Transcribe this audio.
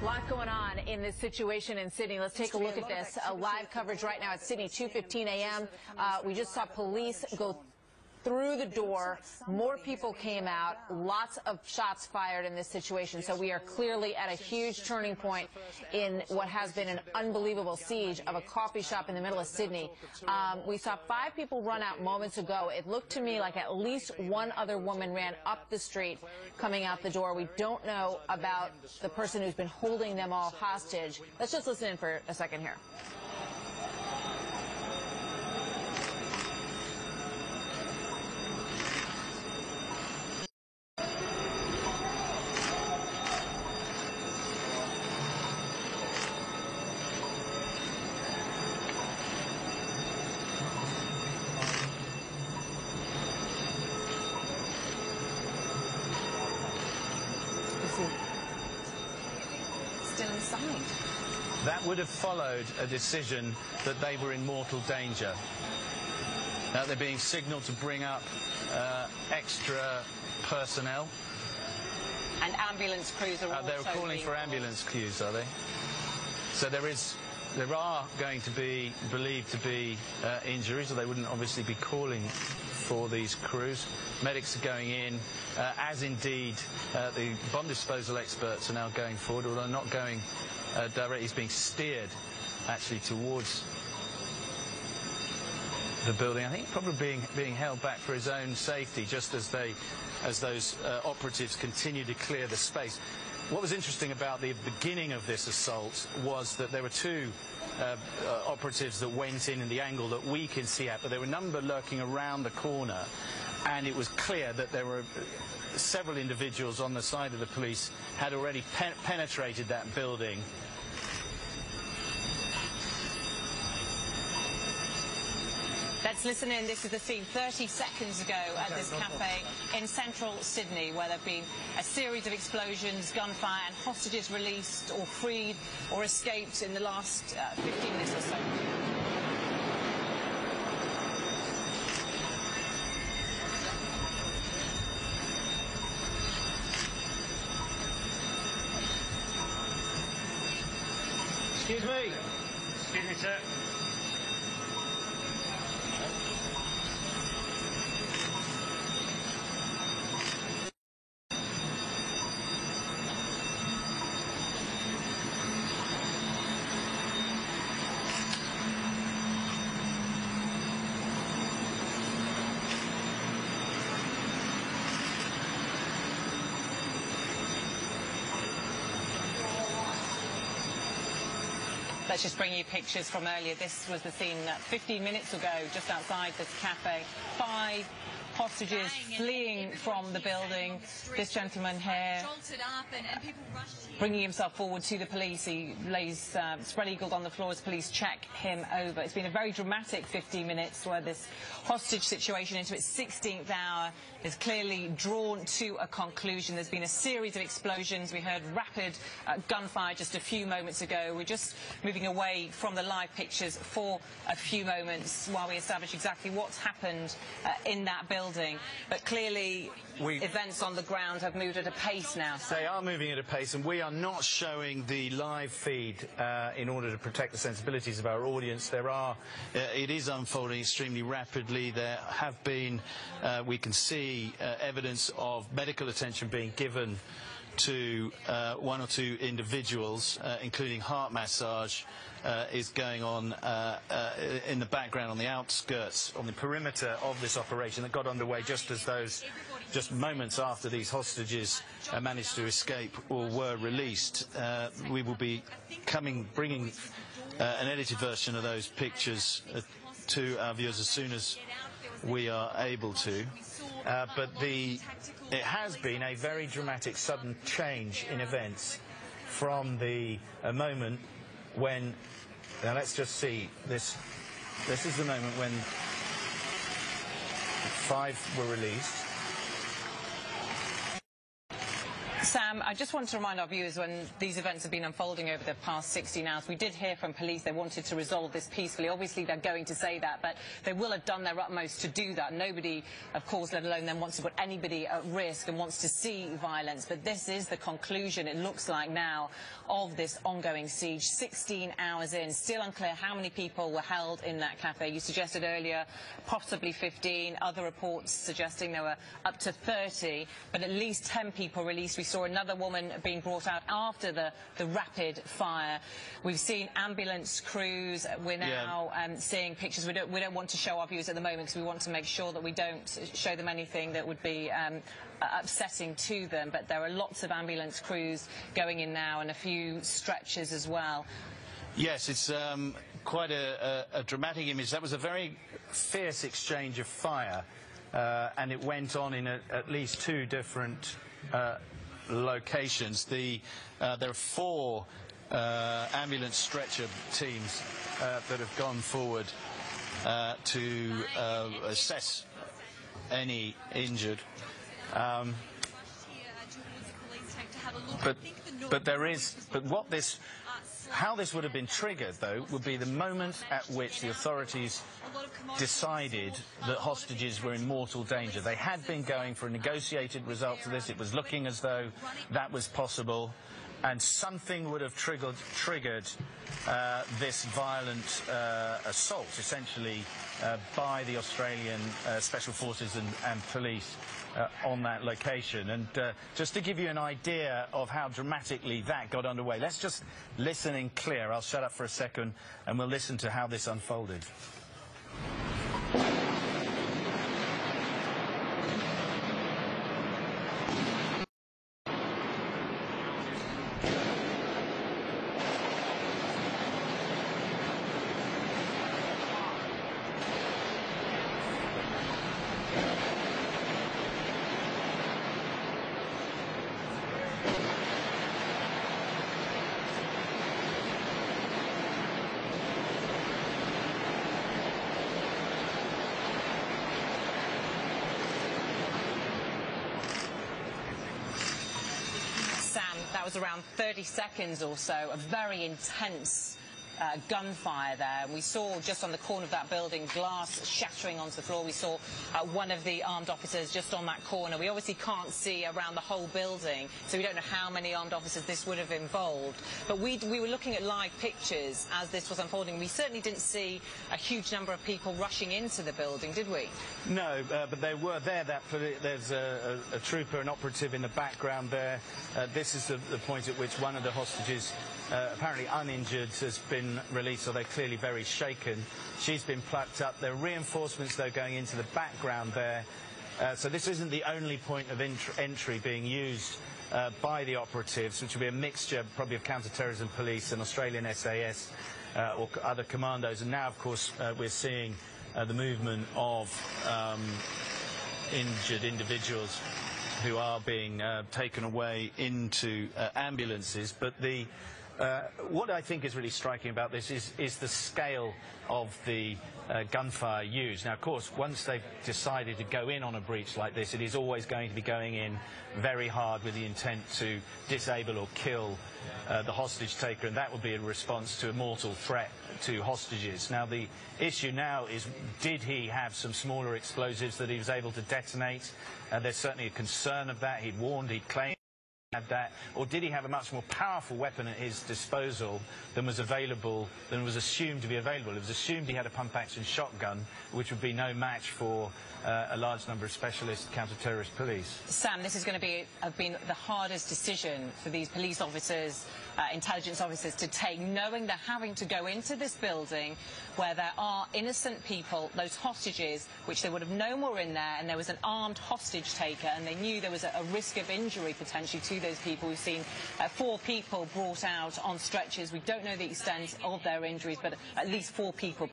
A lot going on in this situation in Sydney. Let's take a look at this. Live coverage right now at Sydney, 2:15 a.m. We just saw police go through the door. More people came out. Lots of shots fired in this situation. So we are clearly at a huge turning point in what has been an unbelievable siege of a coffee shop in the middle of Sydney. We saw 5 people run out moments ago. It looked to me like at least one other woman ran up the street coming out the door. We don't know about the person who's been holding them all hostage. Let's just listen in for a second here. Still inside. That would have followed a decision that they were in mortal danger. Now they're being signalled to bring up extra personnel. And ambulance crews are also they're calling for ambulance crews, are they? So there are going to be believed to be injuries, or they wouldn't obviously be calling for these crews. Medics are going in, as indeed the bomb disposal experts are now going forward, although not going directly. He's being steered actually towards the building. I think probably being held back for his own safety, just as those operatives continue to clear the space. What was interesting about the beginning of this assault was that there were 2 operatives that went in the angle that we can see at, but there were a number lurking around the corner, and it was clear that there were several individuals on the side of the police had already penetrated that building. Let's listen in. This is the scene 30 seconds ago at this cafe in central Sydney, where there have been a series of explosions, gunfire, and hostages released or freed or escaped in the last 15 minutes or so. Excuse me. Excuse me, sir. Let's just bring you pictures from earlier. This was the scene 15 minutes ago, just outside this cafe. 5 hostages fleeing from the building. This gentleman here bringing himself forward to the police. He lays spread-eagled on the floor as police check him over. It's been a very dramatic 15 minutes where this hostage situation into its 16th hour is clearly drawn to a conclusion. There's been a series of explosions. We heard rapid gunfire just a few moments ago. We're just moving away from the live pictures for a few moments while we establish exactly what's happened in that building. But clearly events on the ground have moved at a pace now. So. They are moving at a pace, and we are not showing the live feed in order to protect the sensibilities of our audience. It is unfolding extremely rapidly. There have been, we can see evidence of medical attention being given to 1 or 2 individuals, including heart massage is going on in the background on the outskirts, on the perimeter of this operation that got underway just moments after these hostages managed to escape or were released. We will be bringing an edited version of those pictures to our viewers as soon as we are able to. But it has been a very dramatic, sudden change in events from the moment when. Now let's just see this. This is the moment when 5 were released. Sam, Sam, I just want to remind our viewers, when these events have been unfolding over the past 16 hours, we did hear from police they wanted to resolve this peacefully. Obviously, they're going to say that, but they will have done their utmost to do that. Nobody, of course, let alone them, wants to put anybody at risk and wants to see violence. But this is the conclusion, it looks like now, of this ongoing siege. 16 hours in, still unclear how many people were held in that cafe. You suggested earlier possibly 15, other reports suggesting there were up to 30, but at least 10 people released. We saw another woman being brought out after the rapid fire. We've seen ambulance crews. We're now seeing pictures. We don't want to show our viewers at the moment because we want to make sure that we don't show them anything that would be upsetting to them, but there are lots of ambulance crews going in now and a few stretchers as well. Yes, it's quite a dramatic image. That was a very fierce exchange of fire, and it went on in at least 2 different locations. There are 4 ambulance stretcher teams that have gone forward to assess any injured. How this would have been triggered, though, would be the moment at which the authorities decided that hostages were in mortal danger. They had been going for a negotiated result to this. It was looking as though that was possible, and something would have triggered this violent assault, essentially, by the Australian Special Forces and police on that location. And just to give you an idea of how dramatically that got underway, let's just listen in clear. I'll shut up for a second and we'll listen to how this unfolded. That was around 30 seconds or so, a very intense gunfire there. We saw just on the corner of that building glass shattering onto the floor. We saw one of the armed officers just on that corner. We obviously can't see around the whole building, so we don't know how many armed officers this would have involved. But we were looking at live pictures as this was unfolding. We certainly didn't see a huge number of people rushing into the building, did we? No, but they were there. There's a trooper, an operative in the background there. This is the point at which one of the hostages, apparently uninjured, has been released, so they're clearly very shaken. She's been plucked up. There are reinforcements, though, going into the background there. So this isn't the only point of entry being used by the operatives, which will be a mixture probably of counter-terrorism police and Australian SAS or other commandos. And now, of course, we're seeing the movement of injured individuals who are being taken away into ambulances. But what I think is really striking about this is the scale of the gunfire used. Now, of course, once they've decided to go in on a breach like this, it is always going to be going in very hard with the intent to disable or kill the hostage taker, and that would be in response to a mortal threat to hostages. Now, the issue now is, did he have some smaller explosives that he was able to detonate? There's certainly a concern of that. He'd warned, he'd claimed had that, or did he have a much more powerful weapon at his disposal than was assumed to be available? It was assumed he had a pump-action shotgun, which would be no match for a large number of specialist counter-terrorist police. Sam, this is going to have been the hardest decision for these police officers, intelligence officers to take, knowing they're having to go into this building where there are innocent people, those hostages, which they would have known were in there, and there was an armed hostage taker, and they knew there was a risk of injury potentially to those people. We've seen 4 people brought out on stretchers. We don't know the extent of their injuries, but at least 4 people